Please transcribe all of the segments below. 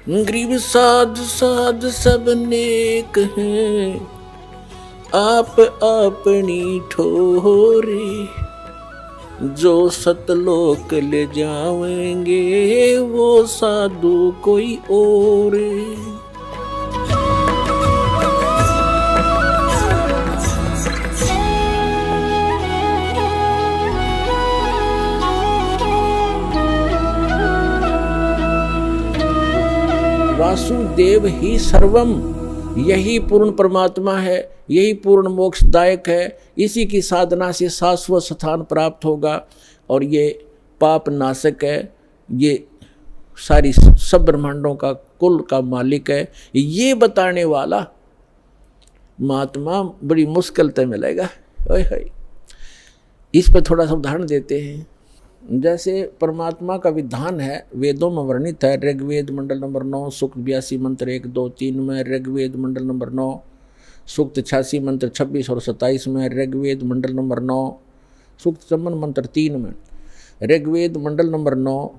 गरीब साध साध सब नेक हैं, आप अपनी ठोरी। जो सतलोक ले जावेंगे वो साधु कोई और। वासुदेव ही सर्वम, यही पूर्ण परमात्मा है, यही पूर्ण मोक्षदायक है। इसी की साधना से शाश्वत स्थान प्राप्त होगा और ये पाप नाशक है, ये सारी सब ब्रह्मांडों का कुल का मालिक है। ये बताने वाला महात्मा बड़ी मुश्किल से मिलेगा। इस पर थोड़ा सा उदाहरण देते हैं। जैसे परमात्मा का विधान है, वेदों में वर्णित है। ऋग्वेद मंडल नंबर 9 सूक्त 82 मंत्र 1, 2, 3 में, ऋग्वेद मंडल नंबर 9 सूक्त 86 मंत्र 26 और 27 में, ऋग्वेद मंडल नंबर 9 सूक्त 54 मंत्र 3 में, ऋग्वेद मंडल नंबर 9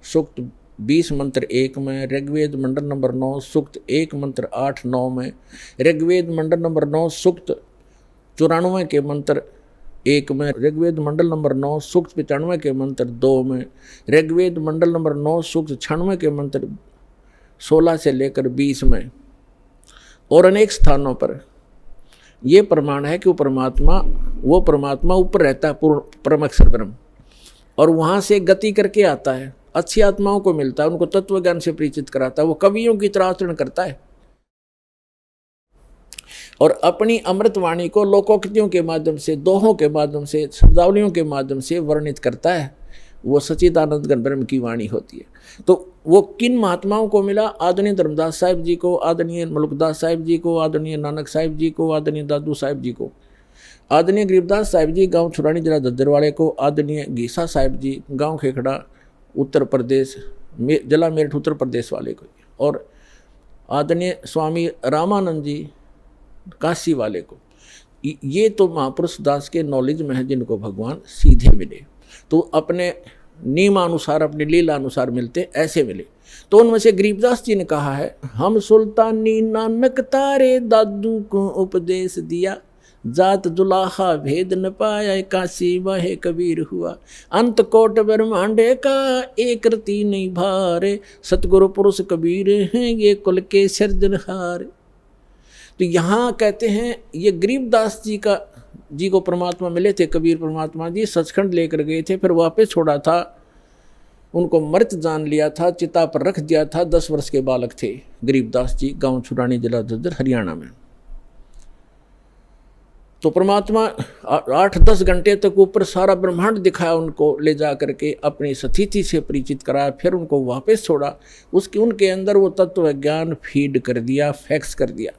सूक्त 20 मंत्र 1 में, ऋग्वेद मंडल नंबर 9 सूक्त 1 मंत्र 8, 9 में, ऋग्वेद मंडल नंबर 9 सूक्त 94 के मंत्र 1 में, ऋग्वेद मंडल नंबर 9 सूक्त 95 के मंत्र 2 में, ऋग्वेद मंडल नंबर 9 सूक्त 96 के मंत्र 16 से लेकर 20 में और अनेक स्थानों पर यह प्रमाण है कि वो परमात्मा ऊपर रहता है, पूर्ण परम अक्षर ब्रह्म, और वहाँ से गति करके आता है, अच्छी आत्माओं को मिलता है, उनको तत्व ज्ञान से परिचित कराता है, वो कवियों की तरह आचरण करता है और अपनी अमृतवाणी को लोकोक्तियों के माध्यम से, दोहों के माध्यम से, शब्दावलियों के माध्यम से वर्णित करता है। वो सच्चिदानंद घन ब्रह्म की वाणी होती है। तो वो किन महात्माओं को मिला? आदरणीय धर्मदास साहिब जी को, आदरणीय मलुकदास साहिब जी को, आदरणीय नानक साहिब जी को, आदरणीय दादू साहिब जी को, आदरणीय गरीबदास साहिब जी गांव छुरानी जिला दद्दरवाड़े को, आदरणीय गीसा साहिब जी गांव खेखड़ा उत्तर प्रदेश जिला मेरठ उत्तर प्रदेश वाले को, और आदरणीय स्वामी रामानंद जी काशी वाले को। ये तो महापुरुष दास के नॉलेज में है, जिनको भगवान सीधे मिले, तो अपने नियमानुसार, अपने लीला अनुसार मिलते, ऐसे मिले। तो उनमें से गरीबदास जी ने कहा है, हम सुल्तानी नानक तारे दादू को उपदेश दिया, जात जुलाहा भेद न पाया, काशी वाहे कबीर हुआ, अंत कोट ब्रह्मांडे का एक रति नहीं भारे, सतगुरु पुरुष कबीर हैं ये कुल के सिरजनहार। तो यहाँ कहते हैं ये गरीबदास जी को परमात्मा मिले थे, कबीर परमात्मा जी सचखंड लेकर गए थे, फिर वापस छोड़ा था, उनको मृत जान लिया था, चिता पर रख दिया था। 10 वर्ष के बालक थे गरीबदास जी, गांव छुरानी जिला दद्दर हरियाणा में। तो परमात्मा 8-10 घंटे तक ऊपर सारा ब्रह्मांड दिखाया उनको, ले जा करके अपनी स्थिति से परिचित कराया, फिर उनको वापस छोड़ा। उनके अंदर वो तत्व ज्ञान फीड कर दिया, फैक्स कर दिया,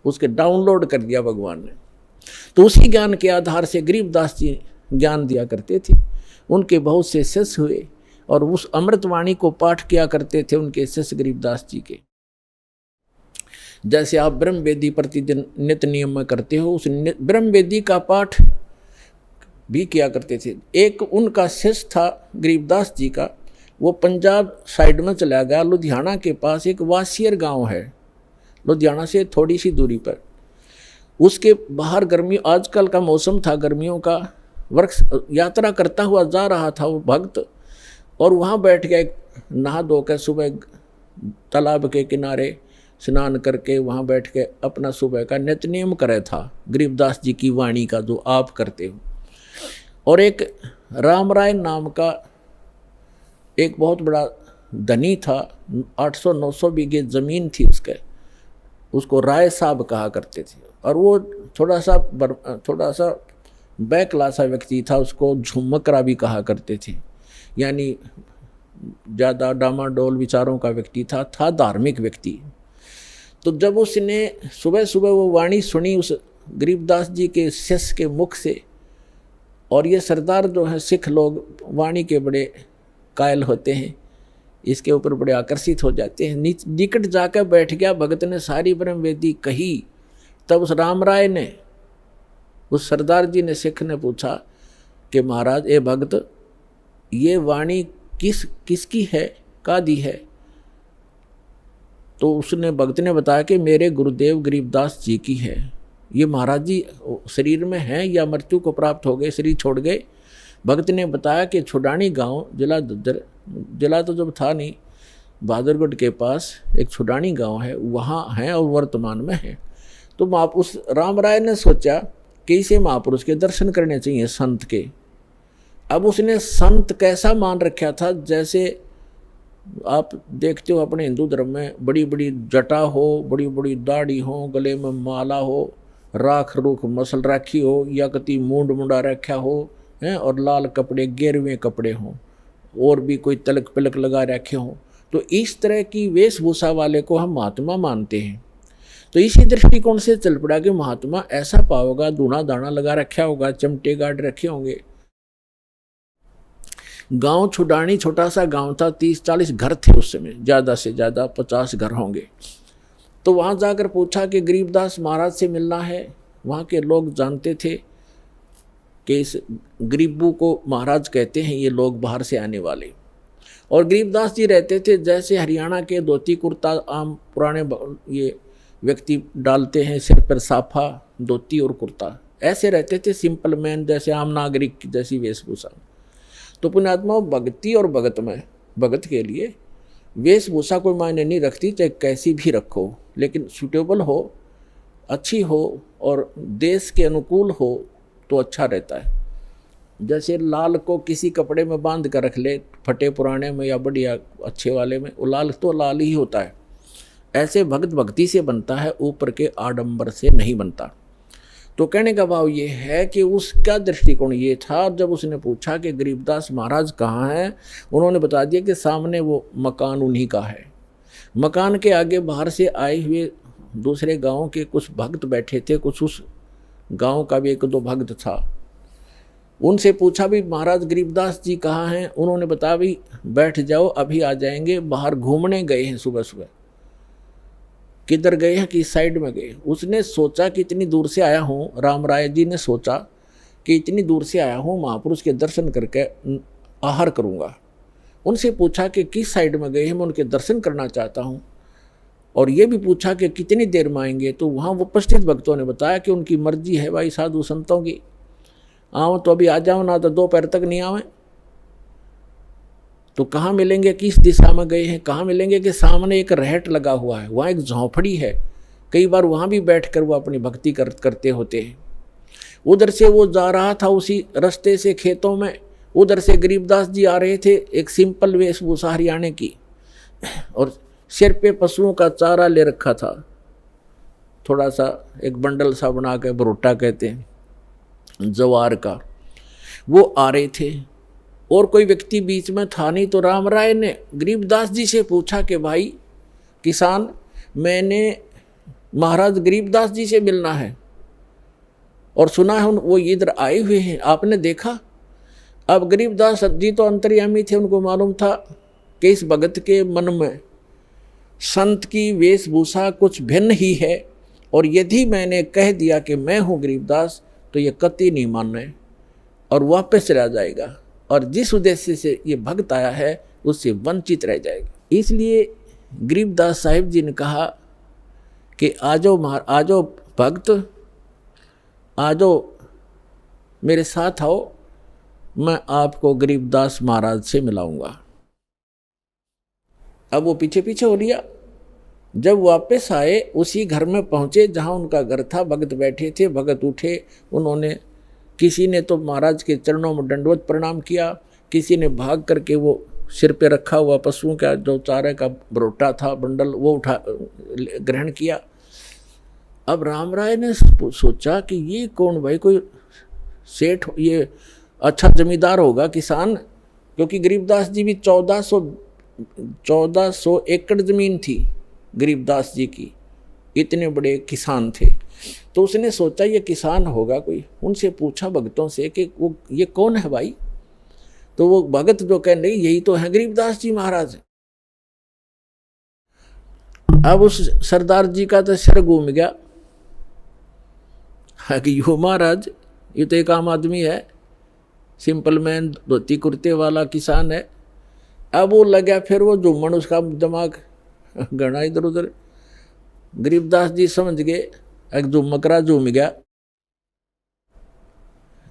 उसके डाउनलोड कर दिया भगवान ने। तो उसी ज्ञान के आधार से गरीबदास जी ज्ञान दिया करते थे। उनके बहुत से शिष्य हुए और उस अमृतवाणी को पाठ किया करते थे उनके शिष्य गरीबदास जी के। जैसे आप ब्रह्म वेदी प्रतिदिन नित्य नियम में करते हो, उस ब्रह्म वेदी का पाठ भी किया करते थे। एक उनका शिष्य था गरीबदास जी का, वो पंजाब साइड में चला गया। लुधियाना के पास एक वासियर गांव है, लुधियाना से थोड़ी सी दूरी पर। उसके बाहर गर्मी, आजकल का मौसम था गर्मियों का, वृक्ष यात्रा करता हुआ जा रहा था वो भक्त, और वहाँ बैठ गया, नहा धो कर सुबह तालाब के किनारे स्नान करके वहाँ बैठ के अपना सुबह का नित्य नियम करे था, गरीबदास जी की वाणी का जो आप करते हो। और एक राम राय नाम का एक बहुत बड़ा धनी था, 800-900 बीघे ज़मीन थी उसको राय साहब कहा करते थे। और वो थोड़ा सा बैकलासा व्यक्ति था, उसको झुमकरा भी कहा करते थे, यानी ज़्यादा डामाडोल विचारों का व्यक्ति था धार्मिक व्यक्ति। तो जब उसने सुबह सुबह वो वाणी सुनी उस गरीबदास जी के शिष्य के मुख से, और ये सरदार जो है सिख लोग वाणी के बड़े कायल होते हैं, इसके ऊपर बड़े आकर्षित हो जाते हैं। निकट जाकर बैठ गया, भगत ने सारी ब्रह्म वेदी कही। तब उस राम राय ने, उस सरदार जी ने, सिख ने पूछा कि महाराज ए भगत, ये वाणी किसकी है, का दी है? तो उसने भक्त ने बताया कि मेरे गुरुदेव गरीबदास जी की है। ये महाराज जी शरीर में हैं या मृत्यु को प्राप्त हो गए, शरीर छोड़ गए। भक्त ने बताया कि छुडानी गांव, जिला तो जब था नहीं, बहादुरगढ़ के पास एक छुडानी गांव है, वहाँ हैं और वर्तमान में है। तो उस राम राय ने सोचा कि इसे महापुरुष के दर्शन करने चाहिए, संत के। अब उसने संत कैसा मान रखा था, जैसे आप देखते हो अपने हिंदू धर्म में बड़ी बड़ी जटा हो, बड़ी बड़ी दाढ़ी हो, गले में माला हो, राख रूख मसल रखी हो, या कति मूंड मुंडा रखा हो हैं, और लाल कपड़े गेरवें कपड़े हों, और भी कोई तलक पलक लगा रखे हों। तो इस तरह की वेशभूषा वाले को हम महात्मा मानते हैं। तो इसी दृष्टिकोण से चल पड़ा कि महात्मा ऐसा पाओगा, दूना दाना लगा रखा होगा, चमटे गाड़ रखे होंगे। गांव छुडानी छोटा सा गांव था, 30-40 घर थे उस समय, ज़्यादा से ज़्यादा 50 घर होंगे। तो वहाँ जाकर पूछा कि गरीबदास महाराज से मिलना है। वहाँ के लोग जानते थे कि इस गरीबू को महाराज कहते हैं, ये लोग बाहर से आने वाले। और गरीबदास जी रहते थे जैसे हरियाणा के धोती कुर्ता आम पुराने ये व्यक्ति डालते हैं, सिर पर साफा धोती और कुर्ता, ऐसे रहते थे, सिंपल मैन, जैसे आम नागरिक जैसी वेशभूषा। तो पुण्यात्मा भक्ति और भगत में, भगत के लिए वेशभूषा कोई मायने नहीं रखती, चाहे कैसी भी रखो, लेकिन सूटेबल हो, अच्छी हो और देश के अनुकूल हो तो अच्छा रहता है। जैसे लाल को किसी कपड़े में बांध कर रख ले, फटे पुराने में या बढ़िया अच्छे वाले में, वो लाल तो लाल ही होता है। ऐसे भक्त भक्ति से बनता है, ऊपर के आडंबर से नहीं बनता। तो कहने का भाव ये है कि उसका दृष्टिकोण ये था। जब उसने पूछा कि गरीबदास महाराज कहाँ हैं, उन्होंने बता दिया कि सामने वो मकान उन्हीं का है। मकान के आगे बाहर से आए हुए दूसरे गांव के कुछ भक्त बैठे थे, कुछ उस गांव का भी 1-2 भक्त था। उनसे पूछा भी महाराज गरीबदास जी कहाँ हैं, उन्होंने बताया भी बैठ जाओ, अभी आ जाएंगे, बाहर घूमने गए हैं सुबह सुबह। किधर गए हैं, किस साइड में गए। उसने सोचा कि इतनी दूर से आया हूँ, राम राय जी ने सोचा कि इतनी दूर से आया हूँ, महापुरुष के दर्शन करके आहार करूँगा। उनसे पूछा कि किस साइड में गए हैं, मैं उनके दर्शन करना चाहता हूँ। और ये भी पूछा कि कितनी देर में आएंगे। तो वहाँ उपस्थित भक्तों ने बताया कि उनकी मर्जी है भाई, साधु संतों की, आओ तो अभी आ जाओ, ना तो दोपहर तक नहीं आवे। तो कहाँ मिलेंगे, किस दिशा में गए हैं, कहाँ मिलेंगे, कि सामने एक रहट लगा हुआ है, वहाँ एक झोंपड़ी है, कई बार वहाँ भी बैठकर वो अपनी भक्ति करते होते हैं। उधर से वो जा रहा था, उसी रास्ते से खेतों में, उधर से गरीबदास जी आ रहे थे, एक सिंपल वेशभूषा हरियाणा की, और सिर पे पशुओं का चारा ले रखा था, थोड़ा सा एक बंडल सा बना के, भरोटा कहते हैं, जवार का। वो आ रहे थे और कोई व्यक्ति बीच में था नहीं। तो राम राय ने गरीबदास जी से पूछा कि भाई किसान, मैंने महाराज गरीबदास जी से मिलना है और सुना है वो इधर आए हुए हैं, आपने देखा? अब गरीबदास जी तो अंतर्यामी थे, उनको मालूम था कि इस भगत के मन में संत की वेशभूषा कुछ भिन्न ही है, और यदि मैंने कह दिया कि मैं हूँ गरीबदास तो ये कतई नहीं मानना और वापस चला जाएगा, और जिस उद्देश्य से ये भक्त आया है उससे वंचित रह जाएगा। इसलिए गरीबदास साहिब जी ने कहा कि आजो भक्त, आजो मेरे साथ आओ, मैं आपको गरीबदास महाराज से मिलाऊंगा। अब वो पीछे पीछे हो लिया। जब वापस आए, उसी घर में पहुँचे जहाँ उनका घर था, भगत बैठे थे। भगत उठे, उन्होंने, किसी ने तो महाराज के चरणों में दंडवत प्रणाम किया, किसी ने भाग करके वो सिर पे रखा हुआ पशुओं का जो चारे का बरोटा था, बंडल, वो उठा ग्रहण किया। अब राम राय ने सोचा कि ये कौन भाई, कोई सेठ, ये अच्छा जमींदार होगा, किसान, क्योंकि गरीबदास जी भी 1400 एकड़ ज़मीन थी गरीबदास जी की, इतने बड़े किसान थे। तो उसने सोचा ये किसान होगा कोई। उनसे पूछा भगतों से कि वो ये कौन है भाई? तो वो भगत जो कह रही, यही तो है गरीबदास जी महाराज। अब उस सरदार जी का तो सिर घूम गया कि यो महाराज, ये तो एक आम आदमी है, सिंपल मैन, धोती कुर्ते वाला किसान है। अब वो लगा फिर वो जुम्मन, उसका दिमाग घना इधर उधर। गरीबदास जी समझ गए, एक झुमकरा झूम गया।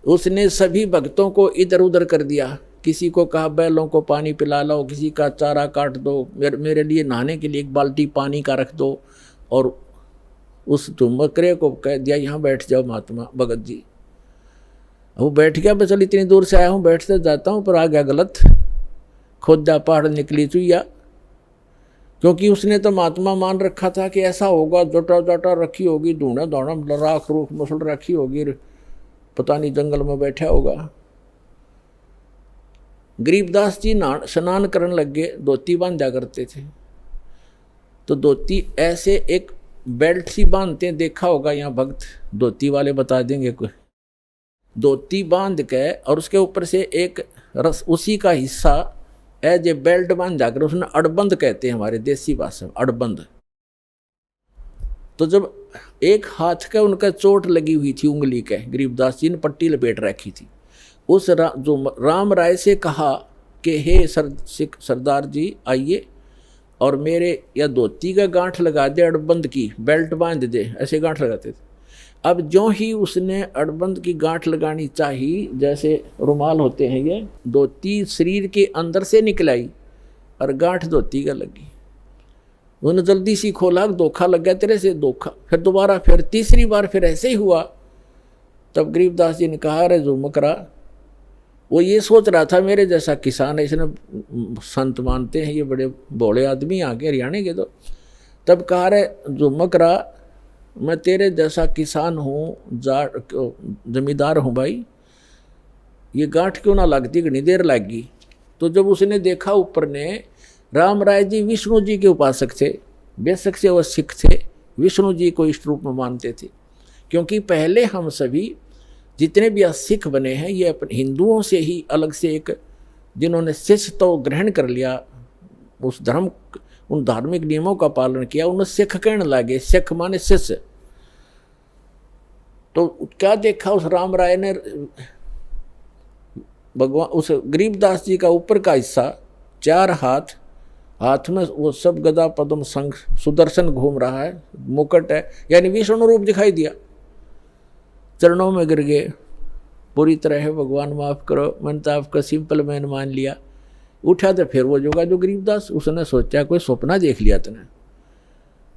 उसने सभी भक्तों को इधर उधर कर दिया। किसी को कहा बैलों को पानी पिला लो, किसी का चारा काट दो, मेरे लिए नहाने के लिए एक बाल्टी पानी का रख दो। और उस झुमकरे को कह दिया यहाँ बैठ जाओ महात्मा भगत जी। वो बैठ गया, बस चल इतनी दूर से आया हूँ, बैठते जाता हूँ, पर आ गया गलत, खोदा पहाड़ निकली चुईया। क्योंकि उसने तो महात्मा मान रखा था कि ऐसा होगा, जोटा जोटा रखी होगी, ढूंढा दौड़ा राख रूख मसल रखी होगी, पता नहीं जंगल में बैठा होगा। गरीबदास जी स्नान करने लग गए, धोती बांधा करते थे। तो धोती ऐसे एक बेल्ट सी बांधते हैं, देखा होगा यहाँ भक्त धोती वाले बता देंगे। कोई धोती बांध के और उसके ऊपर से एक रस उसी का हिस्सा एज ए बेल्ट बांध जाकर उसने अड़बंद कहते हैं हमारे देसी भाषा में, अड़बंद। तो जब एक हाथ के उनका चोट लगी हुई थी उंगली के, गरीबदास जी ने पट्टी लपेट रखी थी। उस जो राम राय से कहा कि हे सरदार जी आइए और मेरे या धोती का गांठ लगा दे, अड़बंद की बेल्ट बांध दे, ऐसे गांठ लगाते थे। अब जो ही उसने अड़बंद की गांठ लगानी चाहिए, जैसे रुमाल होते हैं ये, धोती शरीर के अंदर से निकलाई और गांठ धोती का लगी। उन्होंने जल्दी सी खोला, धोखा लग गया तेरे से, धोखा। फिर दोबारा, फिर तीसरी बार फिर ऐसे ही हुआ। तब गरीबदास जी ने कहा अरे झुमकरा, वो ये सोच रहा था मेरे जैसा किसान है, इसने संत मानते हैं ये बड़े भोले आदमी आके हरियाणा के। तो तब कहा रे झुमकरा, मैं तेरे जैसा किसान हूँ, जमींदार हूँ भाई, ये गांठ क्यों ना लगती, घनी देर लगी। तो जब उसने देखा ऊपर ने, राम राय जी विष्णु जी के उपासक थे, बेशक से वह सिख थे, विष्णु जी को इष्ट रूप में मानते थे। क्योंकि पहले हम सभी जितने भी सिख बने हैं ये अपने हिंदुओं से ही अलग से एक, जिन्होंने शिष्य तो ग्रहण कर लिया, उस धर्म उन धार्मिक नियमों का पालन किया, उन्हें सिख कहने लगे। सिख माने शिष्य। तो क्या देखा उस राम राय ने, भगवान उस गरीबदास जी का ऊपर का हिस्सा, चार हाथ, हाथ में वो सब गदा पद्म शंख सुदर्शन घूम रहा है, मुकुट है, यानी विष्णु रूप दिखाई दिया। चरणों में गिर गए, पूरी तरह है भगवान माफ़ करो, मैंने तो आपका सिंपल मैन मान लिया। उठा तो फिर वो जोगा जो गरीबदास, उसने सोचा कोई सपना देख लिया तूने,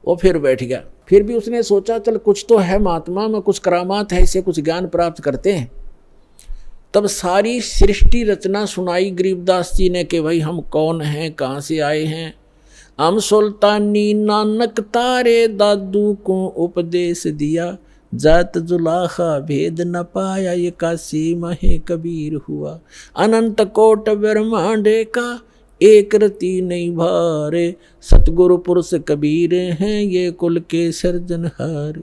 वो फिर बैठ गया। फिर भी उसने सोचा चल कुछ तो है महात्मा में, कुछ करामात है, इससे कुछ ज्ञान प्राप्त करते हैं। तब सारी सृष्टि रचना सुनाई गरीबदास जी ने कि भाई हम कौन हैं, कहाँ से आए हैं। हम सुल्तानी नानक तारे दादू को उपदेश दिया, जात जुलाखा भेद न पाया, ये काशी महे कबीर हुआ। अनंत कोट ब्रह्मांडे का एक रति नहीं भारे, सतगुरु पुरुष कबीर हैं ये कुल के सर्जनहार।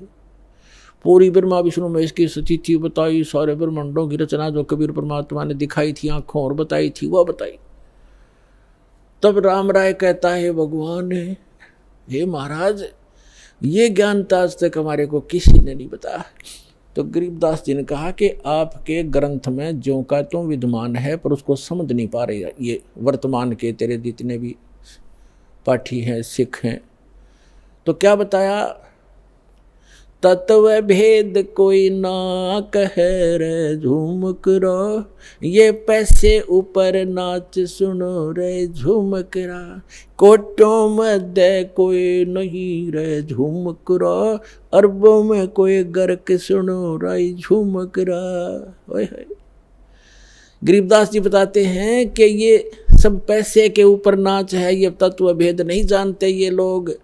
पूरी ब्रह्मा विष्णु महेश की सचिथि बताई, सारे ब्रह्मांडों की रचना जो कबीर परमात्मा ने दिखाई थी आंखों और बताई थी वह बताई। तब राम राय कहता है भगवान हे महाराज, ये ज्ञान तो आज तक हमारे को किसी ने नहीं बताया। तो गरीबदास जी ने कहा कि आपके ग्रंथ में ज्यों का त्यों विद्यमान है, पर उसको समझ नहीं पा रहे ये वर्तमान के तेरे जितने भी पाठी हैं, सिख हैं। तो क्या बताया, तत्व भेद कोई ना कह रे झूमक रो, ये पैसे ऊपर नाच सुनो रे झूमक रा। कोटों मध्य कोई नहीं रे झूमक रो, अरबों में कोई गर्क सुनो रे झूमक रा। गरीबदास जी बताते हैं कि ये सब पैसे के ऊपर नाच है, ये तत्व भेद नहीं जानते ये लोग।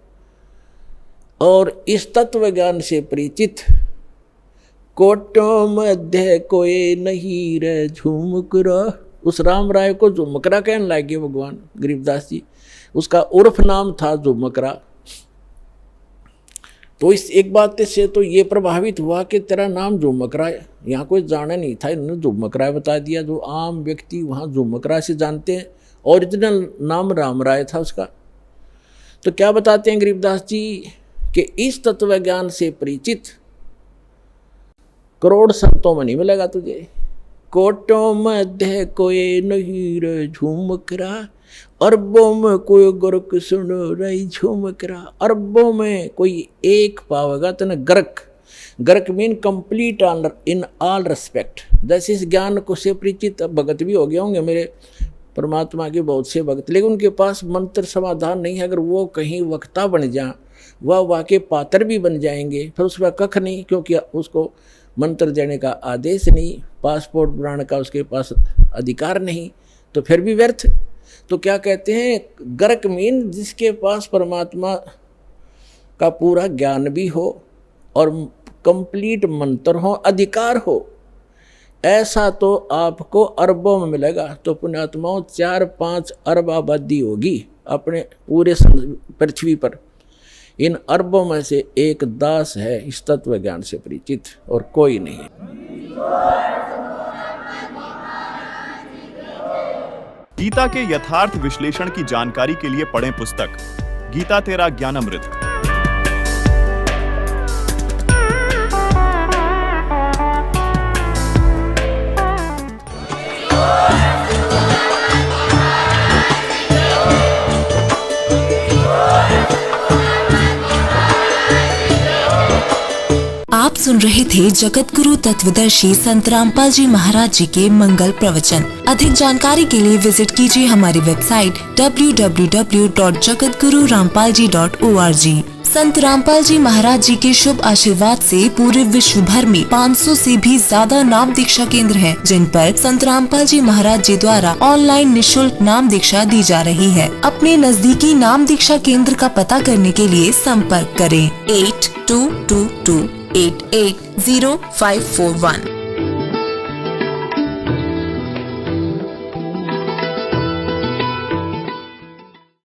और इस तत्व ज्ञान से परिचित कोटों मध्य कोई नहीं रे झुमकरा। उस राम राय को झुमकरा कहने लगे भगवान गरीबदास जी, उसका उर्फ नाम था झुमकरा। तो इस एक बात से तो ये प्रभावित हुआ कि तेरा नाम झुमकरा है, यहाँ कोई जाना नहीं था, इन्होंने झुमकरा बता दिया। जो आम व्यक्ति वहाँ झुमकरा से जानते हैं, ओरिजिनल नाम राम राय था उसका। तो क्या बताते हैं गरीबदास जी कि इस तत्व ज्ञान से परिचित करोड़ संतों में नहीं मिलेगा तुझे। कोटों में दे कोई नहीं रे झूमक रहा, अरबों में कोई गर्क सुन रही झूमक रहा। अरबों में कोई एक पावेगा तो न गर्क। गर्क mean complete in all respect. जैसे इस ज्ञान को से परिचित भगत भी हो गए होंगे मेरे परमात्मा के बहुत से भगत, लेकिन उनके पास मंत्र समाधान नहीं है। अगर वो कहीं वक्ता बन जाए, वह वाके पात्र भी बन जाएंगे, फिर उसका कख नहीं, क्योंकि उसको मंत्र देने का आदेश नहीं, पासपोर्ट बनाने का उसके पास अधिकार नहीं, तो फिर भी व्यर्थ। तो क्या कहते हैं, गर्क मीन जिसके पास परमात्मा का पूरा ज्ञान भी हो और कंप्लीट मंत्र हो, अधिकार हो, ऐसा तो आपको अरबों में मिलेगा। तो पुण्यात्माओं 4-5 अरब आबादी होगी अपने पूरे पृथ्वी पर। इन अरबों में से एक दास है इस तत्व ज्ञान से परिचित, और कोई नहीं। गीता के यथार्थ विश्लेषण की जानकारी के लिए पढ़ें पुस्तक गीता तेरा ज्ञानामृत। आप सुन रहे थे जगत गुरु तत्वदर्शी संत रामपाल जी महाराज जी के मंगल प्रवचन। अधिक जानकारी के लिए विजिट कीजिए हमारी वेबसाइट www.jagatgururampalji.org। संत रामपाल जी महाराज जी के शुभ आशीर्वाद से पूरे विश्व भर में 500 से भी ज्यादा नाम दीक्षा केंद्र हैं, जिन पर संत रामपाल जी महाराज जी द्वारा ऑनलाइन निशुल्क नाम दीक्षा दी जा रही है। अपने नजदीकी नाम दीक्षा केंद्र का पता करने के लिए संपर्क करें 8222880541।